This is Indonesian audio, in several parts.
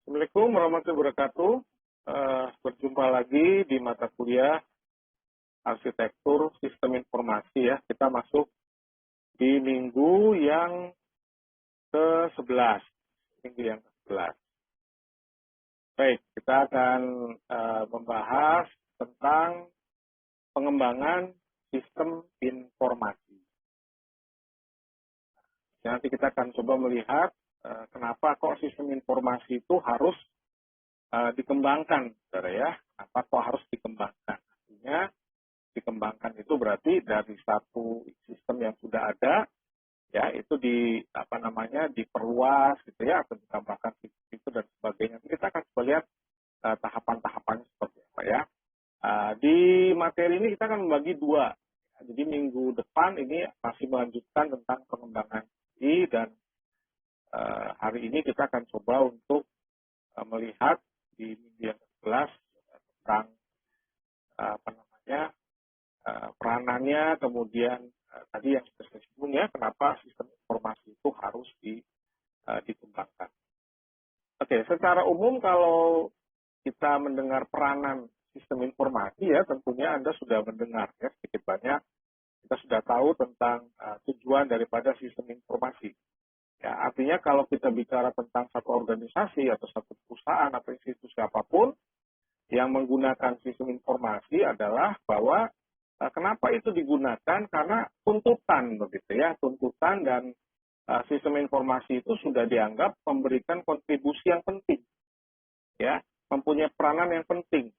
Assalamualaikum warahmatullahi wabarakatuh. Berjumpa lagi di mata kuliah Arsitektur Sistem Informasi ya. Kita masuk di minggu yang ke-11. Baik, kita akan membahas tentang pengembangan sistem informasi. Nanti kita akan coba melihat kenapa kok sistem informasi itu harus dikembangkan, saudara ya. Kenapa kok harus dikembangkan? Artinya dikembangkan itu berarti dari satu sistem yang sudah ada, ya itu diperluas gitu ya, atau ditambahkan itu dan sebagainya. Kita akan coba lihat tahapan-tahapannya seperti apa ya. Di materi ini kita akan membagi dua. Jadi minggu depan ini masih melanjutkan tentang pengembangan ini, dan hari ini kita akan coba untuk melihat di minggu yang ke-11 tentang peranannya, kemudian tadi yang sudah saya singgung ya, kenapa sistem informasi itu harus dikembangkan. Oke, secara umum kalau kita mendengar peranan sistem informasi ya, tentunya Anda sudah mendengar ya sedikit banyak. Kita sudah tahu tentang tujuan daripada sistem informasi. Ya, artinya kalau kita bicara tentang satu organisasi atau satu perusahaan atau institusi apapun yang menggunakan sistem informasi adalah bahwa kenapa itu digunakan? Karena tuntutan begitu ya, tuntutan, dan sistem informasi itu sudah dianggap memberikan kontribusi yang penting, ya, mempunyai peranan yang penting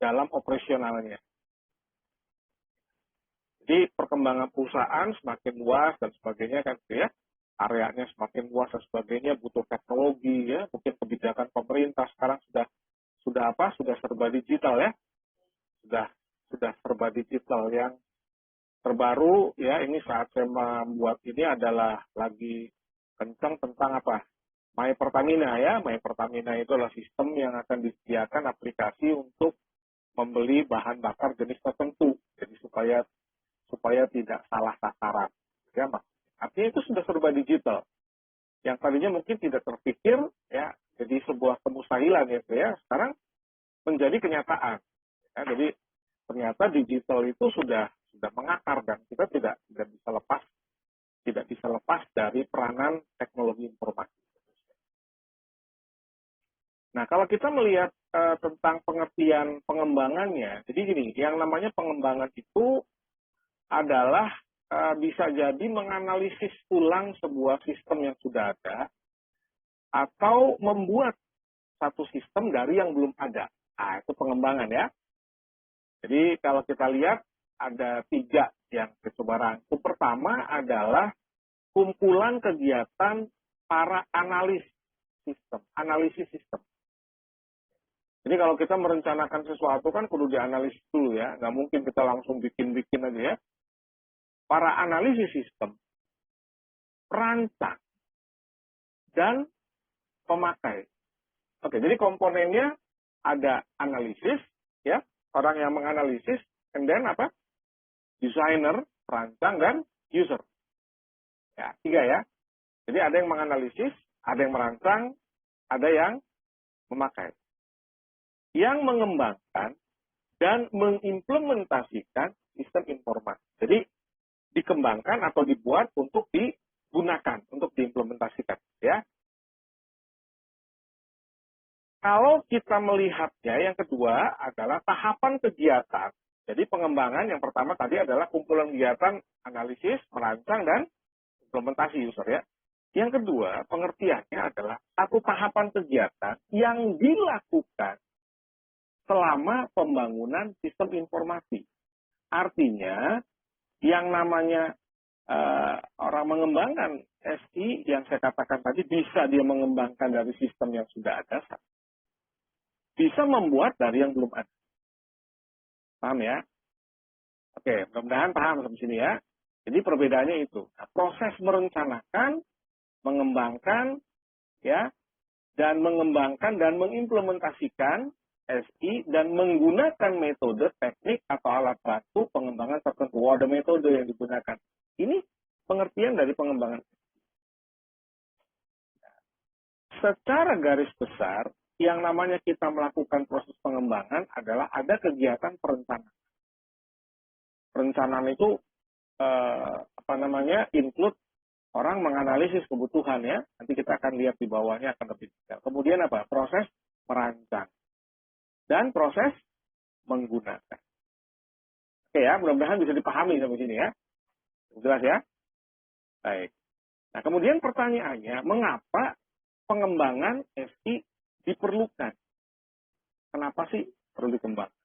dalam operasionalnya. Jadi perkembangan perusahaan semakin luas dan sebagainya kan ya, areanya semakin luas dan sebagainya, butuh teknologi ya, mungkin kebijakan pemerintah sekarang sudah serba digital ya, sudah serba digital. Yang terbaru ya, ini saat saya membuat ini adalah lagi kencang tentang My Pertamina ya. My Pertamina itu adalah sistem yang akan disediakan aplikasi untuk membeli bahan bakar jenis tertentu, jadi supaya tidak salah sasaran ya, artinya itu sudah serba digital. Yang tadinya mungkin tidak terpikir ya, jadi sebuah kemustahilan ya, sekarang menjadi kenyataan. Ya, jadi ternyata digital itu sudah mengakar, dan kita tidak bisa lepas dari peranan teknologi informasi. Nah, kalau kita melihat tentang pengertian pengembangannya, jadi gini, yang namanya pengembangan itu adalah bisa jadi menganalisis ulang sebuah sistem yang sudah ada, atau membuat satu sistem dari yang belum ada. Nah, itu pengembangan ya. Jadi kalau kita lihat ada 3 yang saya coba rangkum. Pertama adalah kumpulan kegiatan para analisis sistem. Jadi kalau kita merencanakan sesuatu kan kudu dianalisis dulu ya, nggak mungkin kita langsung bikin aja ya. Para analisis sistem, perancang, dan pemakai. Oke, jadi komponennya ada analisis, ya, orang yang menganalisis, and then desainer, perancang, dan user. Ya, 3 ya. Jadi ada yang menganalisis, ada yang merancang, ada yang memakai. Yang mengembangkan dan mengimplementasikan sistem informasi. Jadi dikembangkan atau dibuat untuk digunakan, untuk diimplementasikan ya. Kalau kita melihatnya, yang kedua adalah tahapan kegiatan. Jadi pengembangan yang pertama tadi adalah kumpulan kegiatan analisis, merancang, dan implementasi user ya. Yang kedua, pengertiannya adalah satu tahapan kegiatan yang dilakukan selama pembangunan sistem informasi. Artinya, yang namanya orang mengembangkan SI, yang saya katakan tadi, bisa dia mengembangkan dari sistem yang sudah ada, bisa membuat dari yang belum ada. Paham ya? Oke, mudah-mudahan paham sampai sini ya. Jadi perbedaannya itu. Nah, proses merencanakan, mengembangkan, ya, dan mengembangkan dan mengimplementasikan SI, dan menggunakan metode, teknik, atau alat bantu pengembangan tertentu. Ada metode yang digunakan. Ini pengertian dari pengembangan. secara garis besar, yang namanya kita melakukan proses pengembangan adalah ada kegiatan perencanaan. Perencanaan itu include orang menganalisis kebutuhan ya. Nanti kita akan lihat di bawahnya akan lebih detail. Kemudian apa? Proses merancang dan proses menggunakan. Oke ya, mudah-mudahan bisa dipahami sampai sini ya. Jelas ya? Baik. Nah, kemudian pertanyaannya, mengapa pengembangan SI diperlukan? Kenapa sih perlu dikembangkan?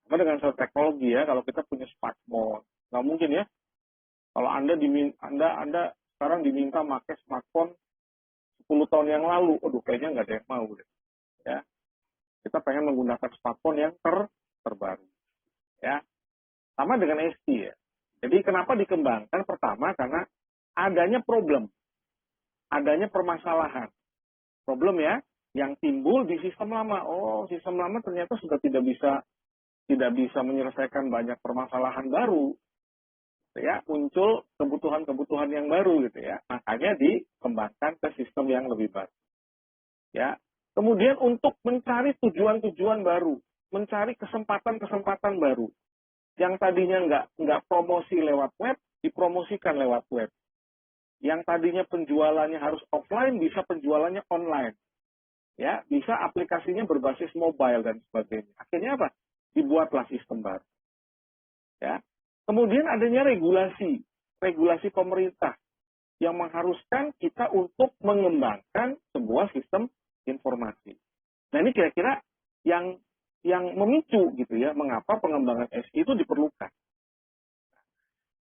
Karena dengan suatu teknologi ya, kalau kita punya smartphone, nggak mungkin ya. Kalau Anda sekarang diminta pakai smartphone 10 tahun yang lalu, aduh kayaknya nggak ada yang mau deh. Ya. Kita pengen menggunakan smartphone yang terbaru. Ya. Sama dengan SI ya. Jadi kenapa dikembangkan? Pertama karena adanya problem. Adanya permasalahan. Problem ya yang timbul di sistem lama. Oh, sistem lama ternyata sudah tidak bisa menyelesaikan banyak permasalahan baru. Ya, muncul kebutuhan-kebutuhan yang baru gitu ya. Makanya dikembangkan ke sistem yang lebih baru. Ya. Kemudian untuk mencari tujuan-tujuan baru, mencari kesempatan-kesempatan baru. Yang tadinya nggak promosi lewat web, dipromosikan lewat web. Yang tadinya penjualannya harus offline, bisa penjualannya online. Ya, bisa aplikasinya berbasis mobile dan sebagainya. Akhirnya apa? Dibuatlah sistem baru. Ya. Kemudian adanya regulasi pemerintah yang mengharuskan kita untuk mengembangkan sebuah sistem informasi. Nah, ini kira-kira yang memicu gitu ya, mengapa pengembangan SI itu diperlukan.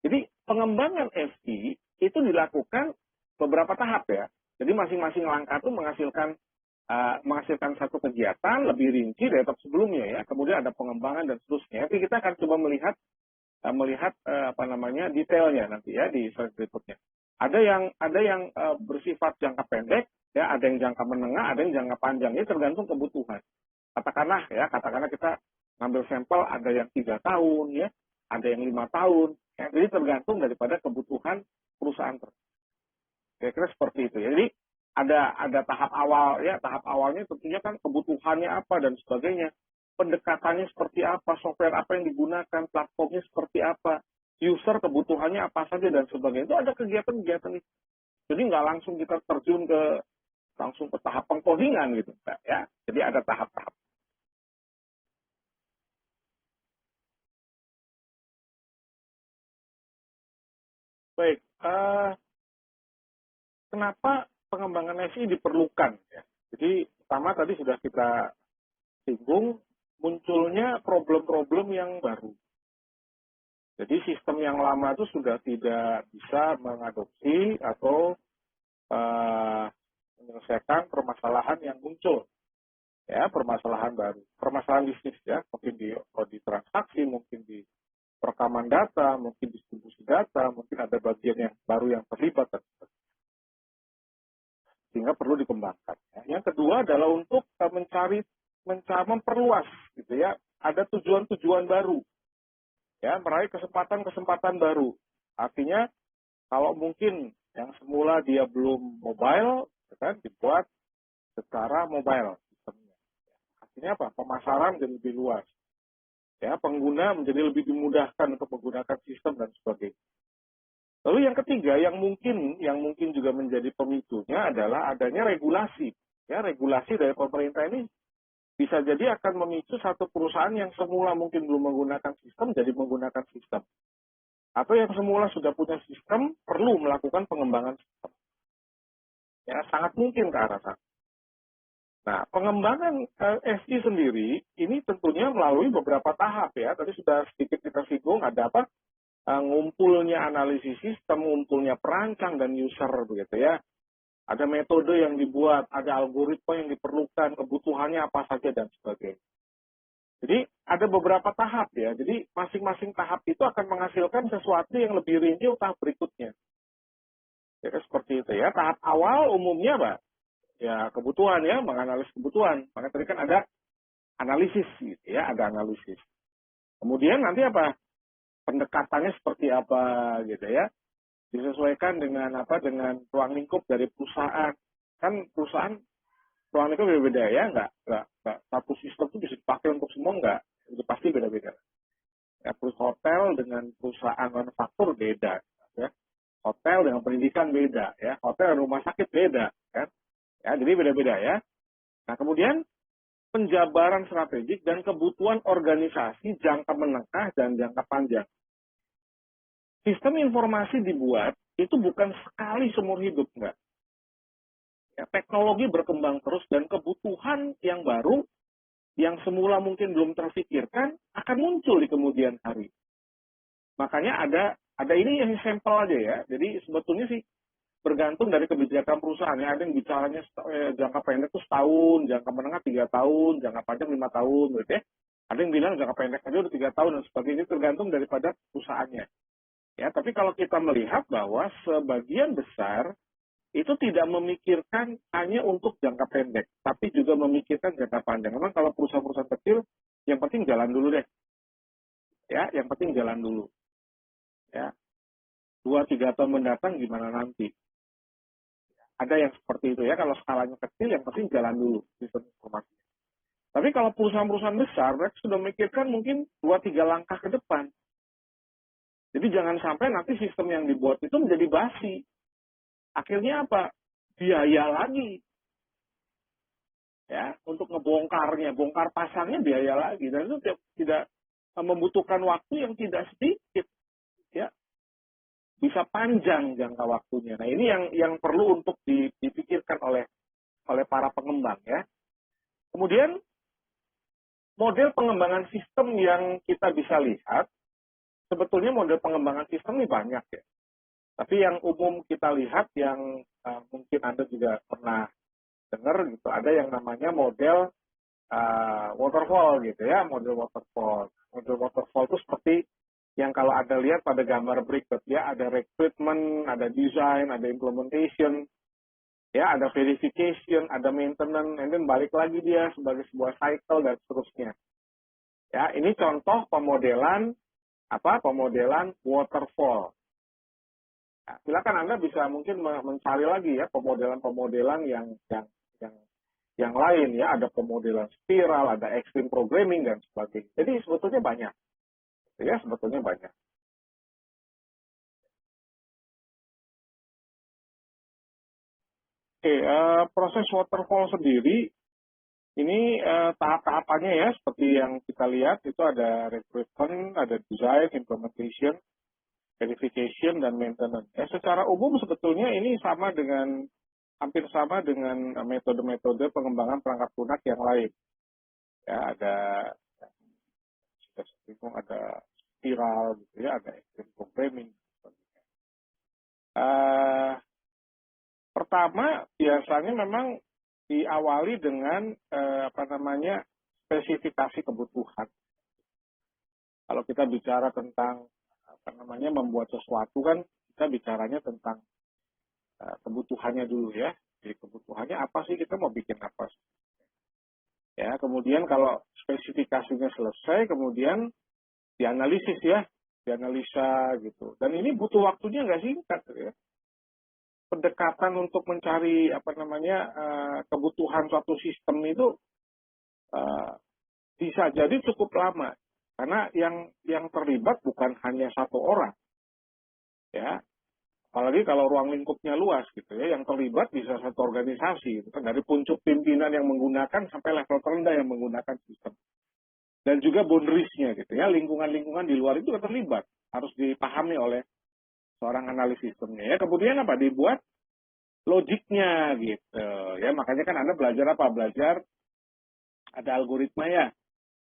Jadi, pengembangan SI itu dilakukan beberapa tahap ya. Jadi masing-masing langkah itu menghasilkan satu kegiatan lebih rinci dari tahap sebelumnya ya. Kemudian ada pengembangan dan seterusnya. Tapi kita akan coba melihat detailnya nanti ya di slide berikutnya. Ada yang bersifat jangka pendek ya, ada yang jangka menengah, ada yang jangka panjang. Ini tergantung kebutuhan. Katakanlah kita ngambil sampel ada yang 3 tahun ya, ada yang 5 tahun. Ya, jadi tergantung daripada kebutuhan perusahaan. Kira-kira seperti itu ya. Jadi ada tahap awal ya, tahap awalnya tentunya kan kebutuhannya apa dan sebagainya. Pendekatannya seperti apa, software apa yang digunakan, platformnya seperti apa, user kebutuhannya apa saja dan sebagainya. Itu ada kegiatan-kegiatan itu. Jadi nggak langsung kita terjun ke tahap pengkodingan gitu, ya. Jadi ada tahap-tahap. Baik, kenapa pengembangan SI diperlukan? Ya? Jadi pertama tadi sudah kita singgung, munculnya problem-problem yang baru. Jadi sistem yang lama itu sudah tidak bisa mengadopsi atau menyelesaikan permasalahan yang muncul. Ya, permasalahan baru. Permasalahan bisnis ya, mungkin di transaksi, mungkin di perekaman data, mungkin distribusi data, mungkin ada bagian yang baru yang terlibat dan sebagainya. Sehingga perlu dikembangkan. Ya. Yang kedua adalah untuk memperluas gitu ya. Ada tujuan-tujuan baru. Ya, meraih kesempatan-kesempatan baru. Artinya kalau mungkin yang semula dia belum mobile, kan dibuat secara mobile sistemnya. Artinya apa? Pemasaran jadi lebih luas. Ya, pengguna menjadi lebih dimudahkan untuk menggunakan sistem dan sebagainya. Lalu yang ketiga, yang mungkin juga menjadi pemicunya adalah adanya regulasi. Ya, regulasi dari pemerintah ini bisa jadi akan memicu satu perusahaan yang semula mungkin belum menggunakan sistem jadi menggunakan sistem. Atau yang semula sudah punya sistem perlu melakukan pengembangan sistem. Ya, sangat mungkin ke arah sana. Nah, pengembangan SI sendiri ini tentunya melalui beberapa tahap ya. Tadi sudah sedikit kita singgung ada apa? Ngumpulnya analisis sistem, ngumpulnya perancang dan user begitu ya. Ada metode yang dibuat, ada algoritma yang diperlukan, kebutuhannya apa saja dan sebagainya. Jadi ada beberapa tahap ya. Jadi masing-masing tahap itu akan menghasilkan sesuatu yang lebih rinci tahap berikutnya. Ya, seperti itu ya. Tahap awal umumnya Pak, ya kebutuhan ya, menganalisis kebutuhan. Maka tadi kan ada analisis gitu ya, ada analisis. Kemudian nanti apa? Pendekatannya seperti apa gitu ya. Disesuaikan dengan ruang lingkup dari perusahaan. Kan perusahaan ruang lingkup beda-beda ya, nggak satu sistem itu bisa dipakai untuk semua, nggak, itu pasti beda-beda. Ya, perusahaan hotel dengan perusahaan manufaktur beda, ya. Hotel dengan pendidikan beda, ya. Hotel dan rumah sakit beda, kan? Ya, jadi beda-beda ya. Nah, kemudian penjabaran strategik dan kebutuhan organisasi jangka menengah dan jangka panjang. Sistem informasi dibuat itu bukan sekali seumur hidup, enggak. Ya, teknologi berkembang terus dan kebutuhan yang baru yang semula mungkin belum terfikirkan akan muncul di kemudian hari. Makanya ada ini yang sampel aja ya. Jadi sebetulnya sih bergantung dari kebijakan perusahaan ya. Ada yang bicaranya jangka pendek itu setahun, jangka menengah 3 tahun, jangka panjang 5 tahun, gitu ya. Ada yang bilang jangka pendek aja udah 3 tahun dan sebagainya, tergantung daripada perusahaannya. Ya, tapi kalau kita melihat bahwa sebagian besar itu tidak memikirkan hanya untuk jangka pendek, tapi juga memikirkan jangka panjang. Memang kalau perusahaan-perusahaan kecil, yang penting jalan dulu deh. Ya, yang penting jalan dulu. Ya, 2-3 tahun mendatang gimana nanti. Ada yang seperti itu ya, kalau skalanya kecil, yang penting jalan dulu sistem informasi. Tapi kalau perusahaan-perusahaan besar, mereka sudah memikirkan mungkin 2-3 langkah ke depan. Jadi jangan sampai nanti sistem yang dibuat itu menjadi basi. Akhirnya apa? Biaya lagi. Ya, untuk ngebongkarnya, bongkar pasangnya biaya lagi. Dan itu tidak membutuhkan waktu yang tidak sedikit. Ya, bisa panjang jangka waktunya. Nah, ini yang perlu untuk dipikirkan oleh para pengembang ya. Kemudian model pengembangan sistem yang kita bisa lihat, sebetulnya model pengembangan sistem ini banyak ya. Tapi yang umum kita lihat yang mungkin Anda juga pernah dengar gitu, ada yang namanya model waterfall gitu ya, model waterfall. Model waterfall itu seperti yang kalau Anda lihat pada gambar berikut ya, ada recruitment, ada design, ada implementation, ya, ada verification, ada maintenance, and then balik lagi dia sebagai sebuah cycle dan seterusnya. Ya, ini contoh pemodelan pemodelan waterfall. Nah, silakan Anda bisa mungkin mencari lagi ya pemodelan-pemodelan yang lain ya, ada pemodelan spiral, ada extreme programming dan sebagainya. Jadi sebetulnya banyak. Ya, sebetulnya banyak. Oke, proses waterfall sendiri ini tahap-tahapannya ya, seperti yang kita lihat itu ada recruitment, ada design, implementation, verification, dan maintenance. Secara umum sebetulnya ini hampir sama dengan metode-metode pengembangan perangkat lunak yang lain. Ya, ada spiral, gitu ya, ada extreme programming. Pertama, biasanya memang diawali dengan spesifikasi kebutuhan. Kalau kita bicara tentang membuat sesuatu kan kita bicaranya tentang kebutuhannya dulu ya. Jadi kebutuhannya apa sih, kita mau bikin apa sih? Ya, kemudian kalau spesifikasinya selesai, kemudian dianalisis ya, dianalisa gitu. Dan ini butuh waktunya nggak singkat ya. Pendekatan untuk mencari kebutuhan suatu sistem itu bisa jadi cukup lama. Karena yang terlibat bukan hanya satu orang, ya. Apalagi kalau ruang lingkupnya luas gitu ya, yang terlibat bisa satu organisasi, gitu kan, dari puncak pimpinan yang menggunakan sampai level terendah yang menggunakan sistem. Dan juga boundariesnya gitu ya, lingkungan-lingkungan di luar itu terlibat, harus dipahami oleh seorang analis sistemnya. Ya, kemudian dibuat logiknya gitu ya, makanya kan Anda belajar belajar ada algoritma ya.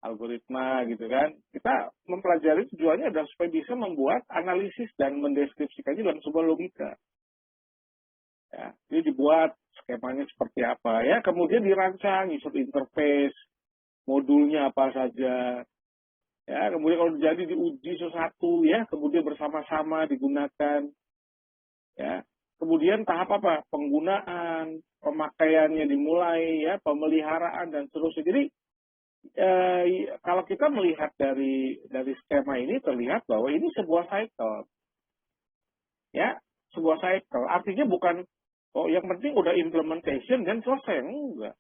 Algoritma gitu kan. Kita mempelajari tujuannya adalah supaya bisa membuat analisis dan mendeskripsikannya dalam sebuah logika. Ya, jadi dibuat skemanya seperti apa ya, kemudian dirancang user interface, modulnya apa saja. Ya, kemudian kalau jadi diuji sesuatu ya, kemudian bersama-sama digunakan. Ya. Kemudian tahap penggunaan, pemakaiannya dimulai ya, pemeliharaan dan seterusnya. Jadi kalau kita melihat dari skema ini terlihat bahwa ini sebuah cycle, ya, sebuah cycle. Artinya bukan Oh, yang penting udah implementation dan selesai. Enggak.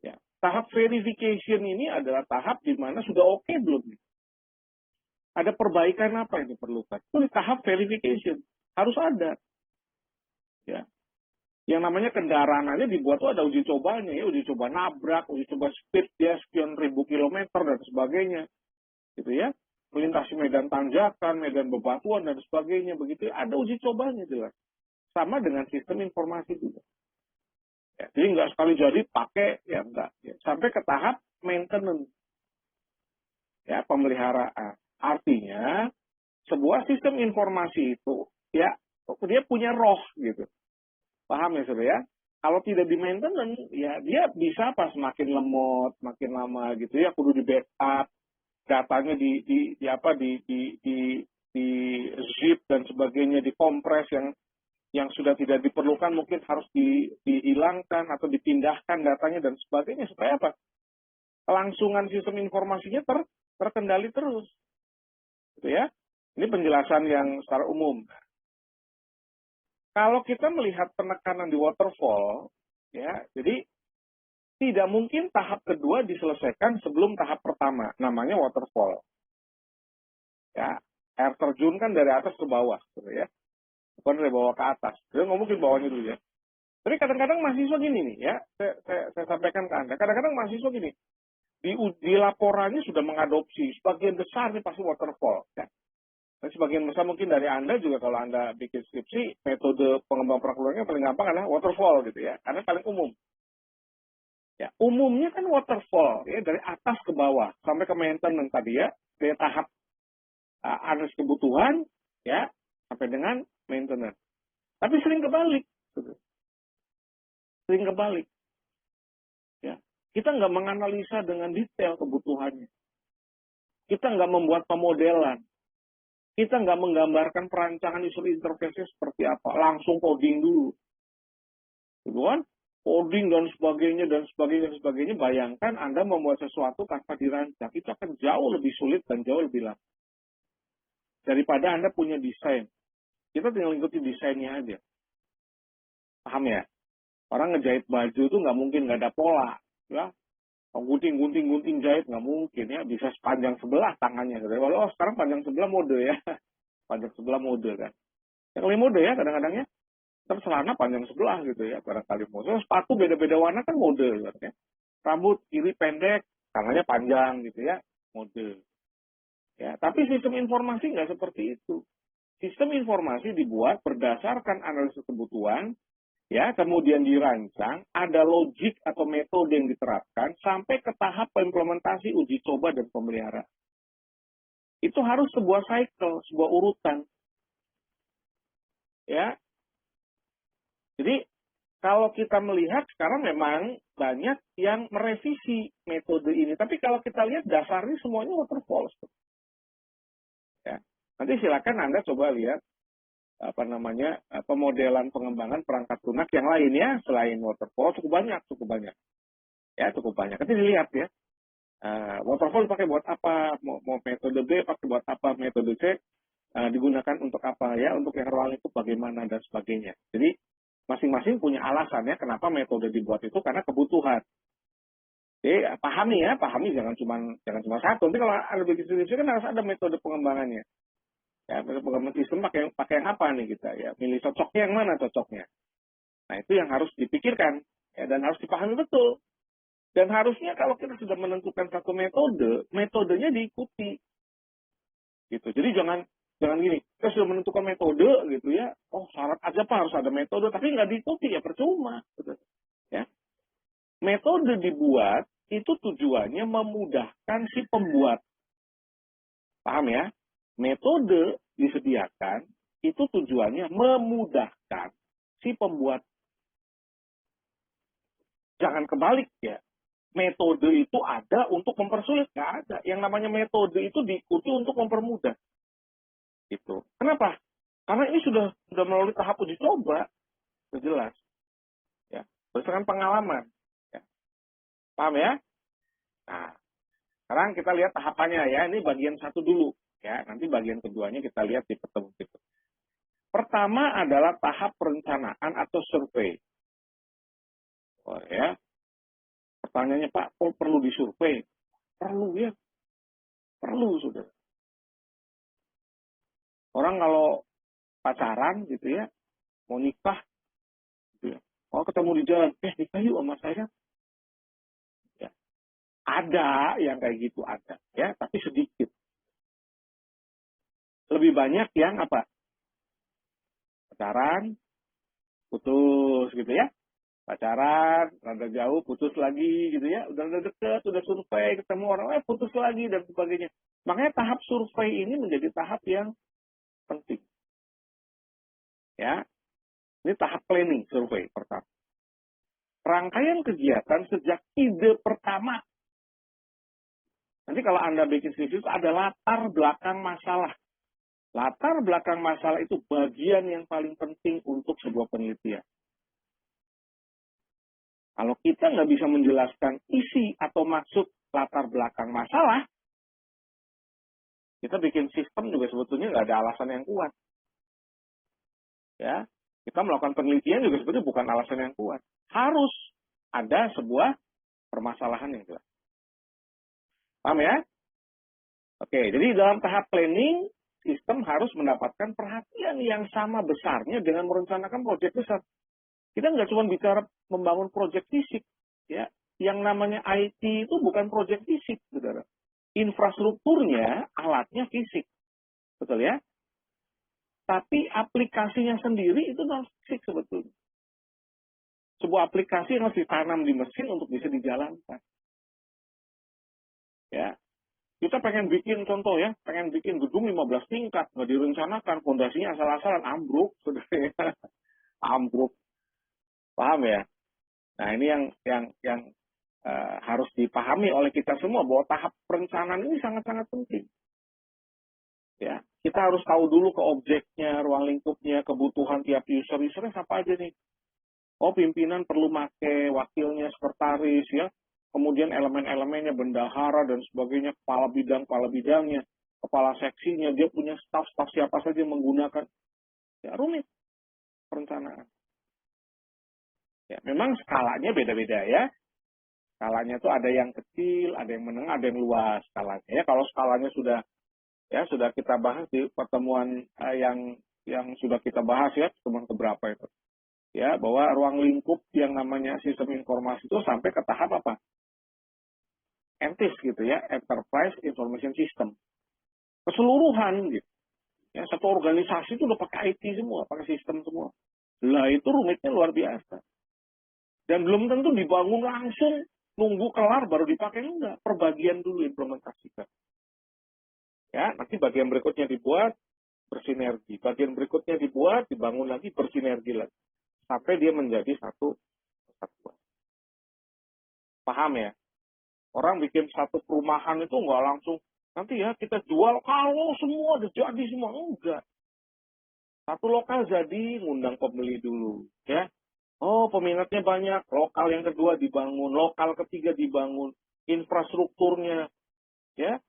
Ya. Tahap verification ini adalah tahap di mana sudah oke belum? Ada perbaikan apa yang diperlukan? Itu di tahap verification. Harus ada. Ya. Yang namanya kendaraan aja dibuat tuh ada uji cobanya, ya, uji coba nabrak, uji coba speed dia sekian ribu kilometer dan sebagainya, gitu ya, melintasi medan tanjakan, medan bebatuan dan sebagainya, begitu ada uji cobanya jelas. Sama dengan sistem informasi juga. Ya, jadi nggak sekali jadi pakai, ya enggak. Ya, sampai ke tahap maintenance, ya pemeliharaan. Artinya sebuah sistem informasi itu, ya dia punya roh gitu. Paham ya saudara ya? Kalau tidak di maintenance, ya dia bisa pas makin lemot, makin lama gitu ya, kudu di backup, datanya di apa di zip dan sebagainya, dikompres yang sudah tidak diperlukan mungkin harus dihilangkan atau dipindahkan datanya dan sebagainya supaya apa? Kelangsungan sistem informasinya terkendali terus, gitu ya. Ini penjelasan yang secara umum. Kalau kita melihat penekanan di waterfall, ya, jadi tidak mungkin tahap kedua diselesaikan sebelum tahap pertama, namanya waterfall. Ya, air terjun kan dari atas ke bawah, gitu ya, bukan dari bawah ke atas. Jadi ngomongin bawahnya dulu ya. Tapi kadang-kadang mahasiswa gini nih, ya, saya sampaikan ke Anda. Kadang-kadang mahasiswa gini, di laporannya sudah mengadopsi, sebagian besar nih pasti waterfall. Ya. Dan sebagian besar mungkin dari Anda juga kalau Anda bikin skripsi, metode pengembang prakeluarga paling gampang adalah waterfall gitu ya, karena paling umum. Ya, umumnya kan waterfall ya dari atas ke bawah sampai ke maintenance tadi ya, dari tahap analisis kebutuhan ya sampai dengan maintenance. Tapi sering kebalik, gitu. Sering kebalik. Ya, kita nggak menganalisa dengan detail kebutuhannya. Kita nggak membuat pemodelan. Kita nggak menggambarkan perancangan user interface seperti apa. Langsung coding dulu. Gitu kan? Coding dan sebagainya, dan sebagainya, dan sebagainya. Bayangkan Anda membuat sesuatu tanpa dirancang. Itu akan jauh lebih sulit dan jauh lebih lama. Daripada Anda punya desain. Kita tinggal ikuti desainnya aja. Paham ya? Orang ngejahit baju itu nggak mungkin nggak ada pola. Ya? Gunting jahit nggak mungkin ya, bisa sepanjang sebelah tangannya. Oh sekarang panjang sebelah mode ya, panjang sebelah mode kan. Yang lain mode ya kadang-kadang ya, terus celana panjang sebelah gitu ya, barangkali mode. Sepatu beda-beda warna kan mode ya. Rambut kiri pendek, tangannya panjang gitu ya, mode. Ya, tapi sistem informasi nggak seperti itu. Sistem informasi dibuat berdasarkan analisis kebutuhan, ya, kemudian dirancang, ada logik atau metode yang diterapkan sampai ke tahap implementasi, uji coba dan pemeliharaan. Itu harus sebuah cycle, sebuah urutan. Ya. Jadi kalau kita melihat sekarang memang banyak yang merevisi metode ini, tapi kalau kita lihat dasarnya semuanya waterfall. Ya. Nanti silakan Anda coba lihat pemodelan pengembangan perangkat lunak yang lainnya selain waterfall cukup banyak ya, cukup banyak. Nanti dilihat ya, waterfall dipakai buat apa, mau metode B pakai buat apa, metode C digunakan untuk apa ya, untuk yang ruang lingkup bagaimana dan sebagainya. Jadi masing-masing punya alasannya kenapa metode dibuat itu, karena kebutuhan. Jadi pahami jangan cuma satu. Nanti kalau ada begitu kan harus ada metode pengembangannya. Ya, pengembangan sistem pakai yang apa nih kita ya, milih cocoknya yang mana cocoknya. Nah itu yang harus dipikirkan ya, dan harus dipahami betul. Dan harusnya kalau kita sudah menentukan satu metodenya diikuti. Gitu. Jadi jangan gini, kita sudah menentukan metode gitu ya, oh syarat aja Pak harus ada metode, tapi nggak diikuti ya percuma. Gitu. Ya. Metode dibuat itu tujuannya memudahkan si pembuat. Paham ya? Metode disediakan itu tujuannya memudahkan si pembuat. Jangan kebalik ya. Metode itu ada untuk mempersulit, nggak ada. Yang namanya metode itu diikuti untuk mempermudah. Gitu. Kenapa? Karena ini sudah melalui tahap uji coba, sudah jelas. Ya, berdasarkan pengalaman. Ya. Paham ya? Nah, sekarang kita lihat tahapannya ya. Ini bagian satu dulu. Ya, nanti bagian keduanya kita lihat di pertemuan berikutnya. Pertama adalah tahap perencanaan atau survei. Oh, ya. Pertanyaannya, Pak, kok perlu disurvei? Perlu ya, perlu sudah. Orang kalau pacaran gitu ya, mau nikah, gitu ya. Oh, ketemu di jalan, nikah yuk sama saya. Ya. Ada yang kayak gitu, ada. Ya, tapi sedikit. Lebih banyak yang apa? Pacaran, putus gitu ya. Pacaran, rada jauh, putus lagi gitu ya. Udah deket, udah survei, ketemu orang, putus lagi dan sebagainya. Makanya tahap survei ini menjadi tahap yang penting. Ya, ini tahap planning survei pertama. Rangkaian kegiatan sejak ide pertama. Nanti kalau Anda bikin skripsi itu ada latar belakang masalah. Latar belakang masalah itu bagian yang paling penting untuk sebuah penelitian. Kalau kita nggak bisa menjelaskan isi atau maksud latar belakang masalah, kita bikin sistem juga sebetulnya nggak ada alasan yang kuat. Ya, kita melakukan penelitian juga sebetulnya bukan alasan yang kuat. Harus ada sebuah permasalahan yang jelas. Paham ya? Oke, jadi dalam tahap planning, sistem harus mendapatkan perhatian yang sama besarnya dengan merencanakan proyek besar. Kita nggak cuma bicara membangun proyek fisik, ya. Yang namanya IT itu bukan proyek fisik, saudara. Infrastrukturnya, alatnya fisik, betul ya? Tapi aplikasinya sendiri itu non fisik sebetulnya. Sebuah aplikasi yang harus ditanam di mesin untuk bisa dijalankan. Ya, kita pengen bikin contoh ya, pengen bikin gedung 15 tingkat, nggak direncanakan, fondasinya asal-asalan, ambruk, saudara. Ambruk. Paham ya? Nah, ini yang harus dipahami oleh kita semua bahwa tahap perencanaan ini sangat-sangat penting. Ya, kita harus tahu dulu ke objeknya, ruang lingkupnya, kebutuhan tiap usernya siapa aja nih. Oh, pimpinan perlu make wakilnya, sekretaris ya. Kemudian elemen-elemennya, bendahara dan sebagainya, kepala bidangnya, kepala seksinya, dia punya staf siapa saja yang menggunakan. Ya, rumit perencanaan. Ya, memang skalanya beda-beda ya. Skalanya itu ada yang kecil, ada yang menengah, ada yang luas skalanya. Ya, kalau skalanya sudah kita bahas di pertemuan yang sudah kita bahas ya, pertemuan keberapa itu. Ya, bahwa ruang lingkup yang namanya sistem informasi itu sampai ke tahap apa? ENTIS gitu ya, Enterprise Information System. Keseluruhan gitu. Ya, satu organisasi itu udah pakai IT semua, pakai sistem semua. Lah itu rumitnya luar biasa. Dan belum tentu dibangun langsung, nunggu kelar baru dipakai, enggak. Perbagian dulu implementasikan. Ya, nanti bagian berikutnya dibuat, bersinergi. Bagian berikutnya dibuat, dibangun lagi, bersinergi lagi. Sampai dia menjadi satu kesatuan. Paham ya? Orang bikin satu perumahan itu enggak langsung, nanti ya kita jual kalau semua udah jadi semua. Enggak. Satu lokal jadi, ngundang pembeli dulu. Ya, oh, peminatnya banyak, lokal yang kedua dibangun, lokal ketiga dibangun, infrastrukturnya, ya.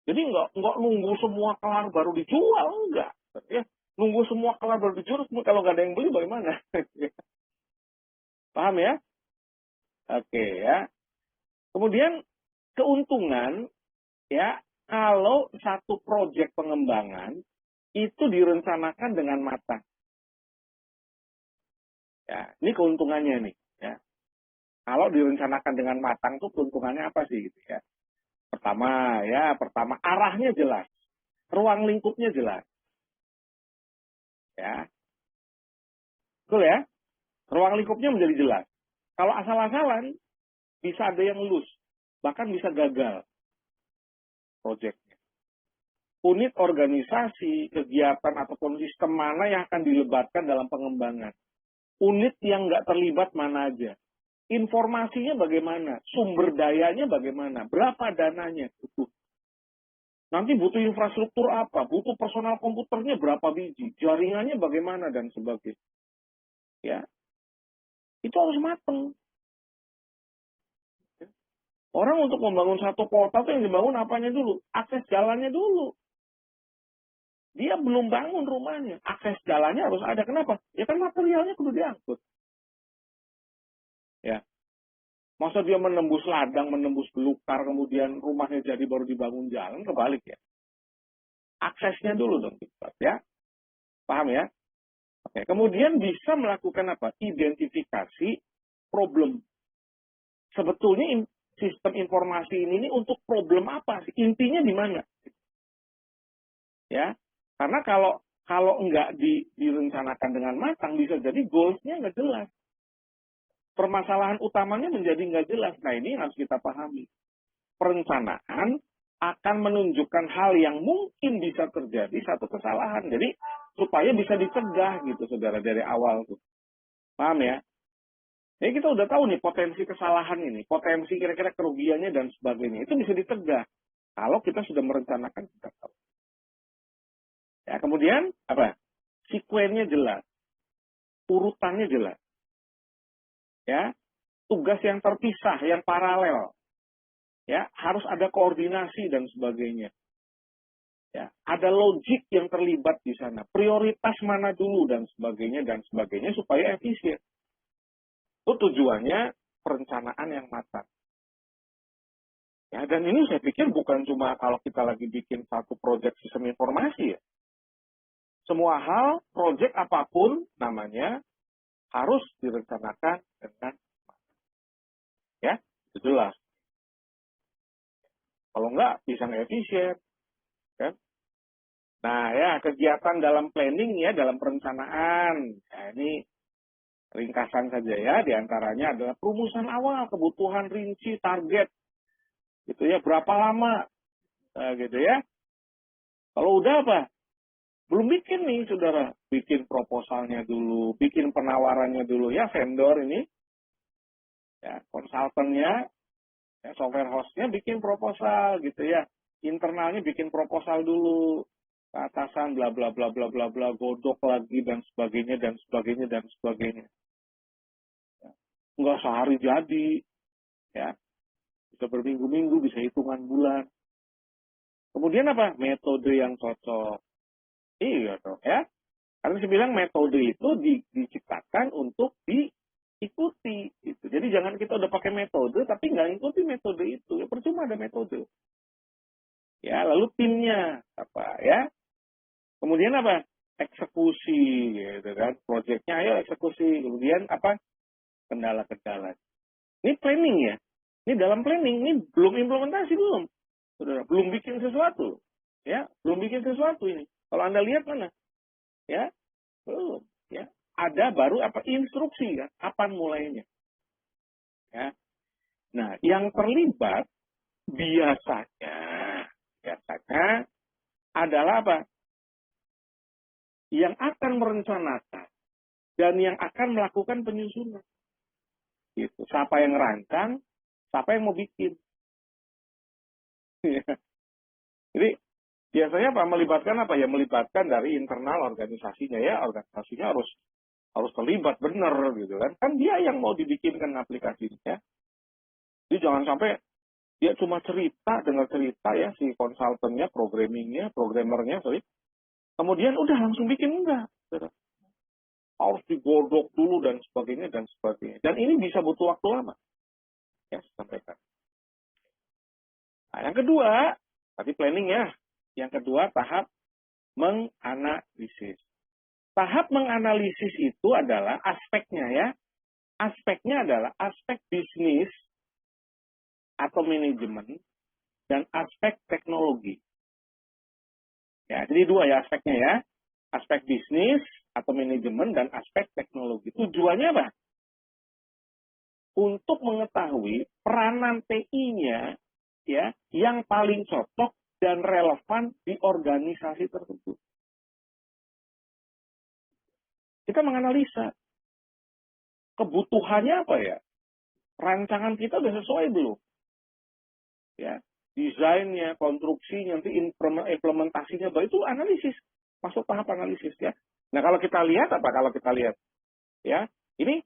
Jadi nggak nunggu semua kelar baru dijual, enggak. Ya, nunggu semua kelar baru dijual, kalau nggak ada yang beli bagaimana? Paham ya? Oke ya. Kemudian keuntungan, ya, kalau satu proyek pengembangan itu direncanakan dengan matang. Ya, ini keuntungannya nih, ya. Kalau direncanakan dengan matang tuh keuntungannya apa sih gitu ya? Pertama arahnya jelas, ruang lingkupnya jelas, ya, betul ya, ruang lingkupnya menjadi jelas. Kalau asal-asalan bisa ada yang lulus, bahkan bisa gagal proyeknya. Unit organisasi, kegiatan ataupun sistem mana yang akan dilibatkan dalam pengembangan? Unit yang nggak terlibat mana aja? Informasinya bagaimana? Sumber dayanya bagaimana? Berapa dananya? Nanti butuh infrastruktur apa? Butuh personal komputernya berapa biji? Jaringannya bagaimana dan sebagainya. Ya, itu harus matang. Orang untuk membangun satu kota itu yang dibangun apanya dulu? Akses jalannya dulu. Dia belum bangun rumahnya, akses jalannya harus ada. Kenapa? Ya kan materialnya kudu diangkut. Ya, masa dia menembus ladang, menembus belukar, kemudian rumahnya jadi baru dibangun jalan, kebalik ya. Aksesnya dulu dong, ya. Paham ya? Oke, kemudian bisa melakukan apa? Identifikasi problem. Sebetulnya sistem informasi ini untuk problem apa sih? Intinya di mana? Ya, karena kalau nggak direncanakan dengan matang, bisa jadi goals-nya nggak jelas. Permasalahan utamanya menjadi nggak jelas. Nah, ini harus kita pahami. Perencanaan akan menunjukkan hal yang mungkin bisa terjadi satu kesalahan. Jadi, supaya bisa dicegah gitu, saudara, dari awal tuh. Paham ya? Jadi kita udah tahu nih potensi kesalahan ini, potensi kira-kira kerugiannya dan sebagainya. Itu bisa dicegah kalau kita sudah merencanakan, kita tahu. Ya, kemudian apa? Sekuennya jelas, urutannya jelas. Ya, tugas yang terpisah, yang paralel. Ya, harus ada koordinasi dan sebagainya. Ya, ada logik yang terlibat di sana. Prioritas mana dulu dan sebagainya supaya efisien. Itu tujuannya perencanaan yang matang. Ya, dan ini saya pikir bukan cuma kalau kita lagi bikin satu proyek sistem informasi ya. Semua hal, proyek apapun namanya, harus direncanakan dengan matang. Ya, itu jelas. Kalau enggak, bisa nggak efisien. Kan? Nah ya, kegiatan dalam planning ya, dalam perencanaan. Nah, ini ringkasan saja ya, diantaranya adalah perumusan awal, kebutuhan rinci, target. Gitu ya, berapa lama. Nah, gitu ya. Kalau udah apa? Belum bikin nih, saudara. Bikin proposalnya dulu, bikin penawarannya dulu ya, vendor ini. Ya, konsultannya, ya, software hostnya bikin proposal gitu ya. Internalnya bikin proposal dulu. Atasan bla bla bla bla bla bla, godok lagi dan sebagainya dan sebagainya dan sebagainya. Ya. Nggak sehari jadi, ya. Bisa berminggu-minggu, bisa hitungan bulan. Kemudian apa? Metode yang cocok. Iya toh, ya. Karena saya bilang metode itu diciptakan untuk diikuti. Gitu. Jadi jangan kita udah pakai metode, tapi nggak ikuti metode itu. Ya, percuma ada metode. Ya, lalu timnya apa ya? Kemudian apa? Eksekusi, gitu kan? Proyeknya ayo eksekusi. Kemudian apa? Kendala-kendala. Ini planning ya. Ini dalam planning, ini belum implementasi belum. Saudara, belum bikin sesuatu. Ya, belum bikin sesuatu ini. Kalau Anda lihat mana? Ya, belum. Ya, ada baru apa? Instruksi kan? Kapan mulainya? Ya. Nah, yang terlibat biasanya adalah apa? Yang akan merencanakan dan yang akan melakukan penyusunan. Gitu. Siapa yang rancang, siapa yang mau bikin. Jadi biasanya apa? Melibatkan apa ya? Melibatkan dari internal organisasinya ya. Organisasinya harus terlibat benar gitu kan. Kan dia yang mau dibikinkan aplikasinya. Jadi jangan sampai dia cuma dengar cerita ya si konsultannya, programmernya, sorry. Kemudian udah langsung bikin enggak. Harus digodok dulu dan sebagainya. Dan ini bisa butuh waktu lama. Ya, sampaikan. Nah, yang kedua, tadi planning ya. Yang kedua, tahap menganalisis. Tahap menganalisis itu adalah aspeknya ya. Aspeknya adalah aspek bisnis atau manajemen dan aspek teknologi. Ya, jadi dua ya aspeknya ya. Aspek bisnis atau manajemen dan aspek teknologi. Tujuannya apa? Untuk mengetahui peranan TI-nya ya yang paling cocok dan relevan di organisasi tersebut. Kita menganalisa kebutuhannya apa ya? Rancangan kita sudah sesuai belum? Ya, desainnya, konstruksinya, nanti implementasinya, itu analisis. Masuk tahap analisis ya. Nah, kalau kita lihat apa? Kalau kita lihat ya, ini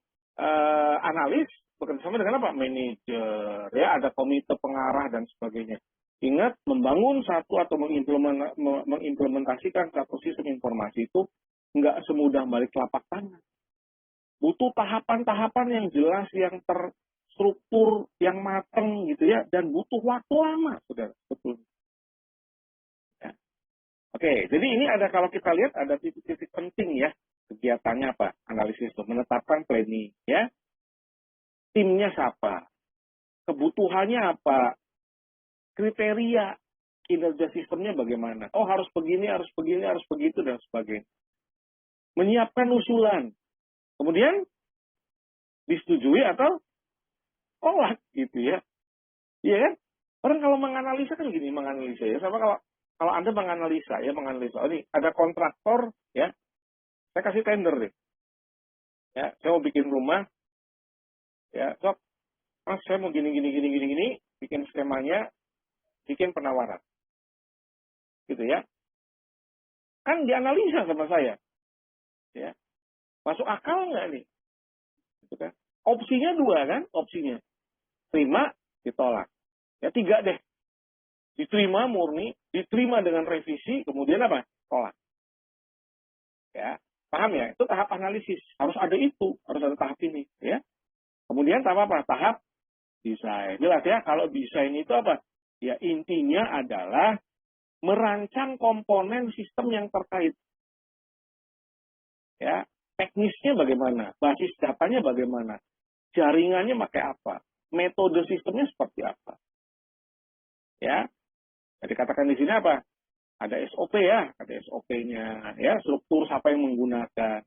analis bekerjasama dengan apa? Manajer, ya, ada komite pengarah dan sebagainya. Ingat, membangun satu atau mengimplementasikan satu sistem informasi itu nggak semudah balik telapak tangan. Butuh tahapan-tahapan yang jelas, yang terstruktur, yang matang gitu ya, dan butuh waktu lama, saudara. Betul. Ya. Oke, jadi ini ada, kalau kita lihat ada titik-titik penting ya, kegiatannya apa? Analisis itu, menetapkan planning ya. Timnya siapa? Kebutuhannya apa? Kriteria kinerja sistemnya bagaimana? Oh, harus begini, harus begini, harus begitu, dan sebagainya. Menyiapkan usulan. Kemudian disetujui atau tolak gitu ya. Iya kan? Orang kalau menganalisa kan gini, menganalisa ya. Sama kalau Anda menganalisa ya, menganalisa. Oh, ini ada kontraktor ya. Saya kasih tender deh. Ya, saya mau bikin rumah. Ya, sok. Mas, saya mau gini, bikin skemanya, bikin penawaran. Gitu ya. Kan dianalisa sama saya. Ya. Masuk akal nggak nih? Gitu kan. Opsinya dua kan, opsinya. Terima, ditolak. Ya, tiga deh. Diterima murni, diterima dengan revisi, kemudian apa? Tolak. Ya, paham ya? Itu tahap analisis. Harus ada itu, harus ada tahap ini. Ya. Kemudian tahap apa? Tahap desain. Jelas ya, kalau desain itu apa? Ya, intinya adalah merancang komponen sistem yang terkait. Ya, teknisnya bagaimana? Basis datanya bagaimana? Jaringannya pakai apa? Metode sistemnya seperti apa? Ya, jadi katakan di sini apa? Ada SOP ya, ada SOP-nya, ya, struktur siapa yang menggunakan,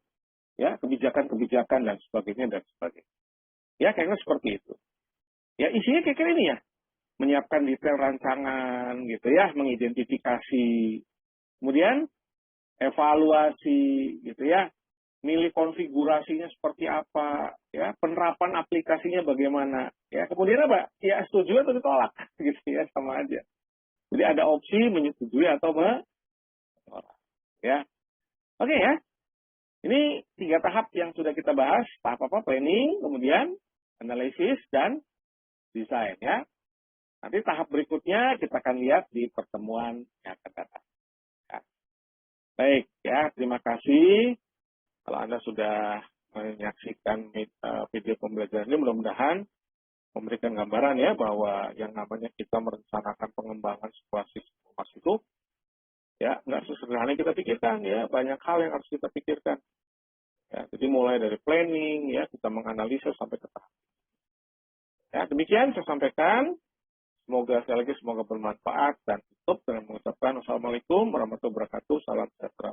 ya, kebijakan-kebijakan dan sebagainya. Ya, kayaknya seperti itu. Ya, isinya kayak ini ya, menyiapkan detail rancangan, gitu ya, mengidentifikasi, kemudian evaluasi, gitu ya, milih konfigurasinya seperti apa, ya, penerapan aplikasinya bagaimana, ya, kemudian apa? Ya, setuju atau ditolak, gitu ya, sama aja. Jadi ada opsi menyetujui atau menolak, ya. Oke ya, ini 3 tahap yang sudah kita bahas. Tahap apa? Planning, kemudian analisis dan desain, ya. Nanti tahap berikutnya kita akan lihat di pertemuan yang akan datang. Ya. Baik, ya, terima kasih. Kalau Anda sudah menyaksikan video pembelajaran ini, mudah-mudahan memberikan gambaran ya bahwa yang namanya kita merencanakan pengembangan sebuah sistem informasi itu ya nggak sesederhana yang kita pikirkan ya, banyak hal yang harus kita pikirkan. Ya, jadi mulai dari planning ya, kita menganalisa sampai ke tahap. Ya, demikian saya sampaikan. Semoga sekali lagi semoga bermanfaat, dan tutup dengan mengucapkan wassalamualaikum warahmatullahi wabarakatuh. Salam sejahtera.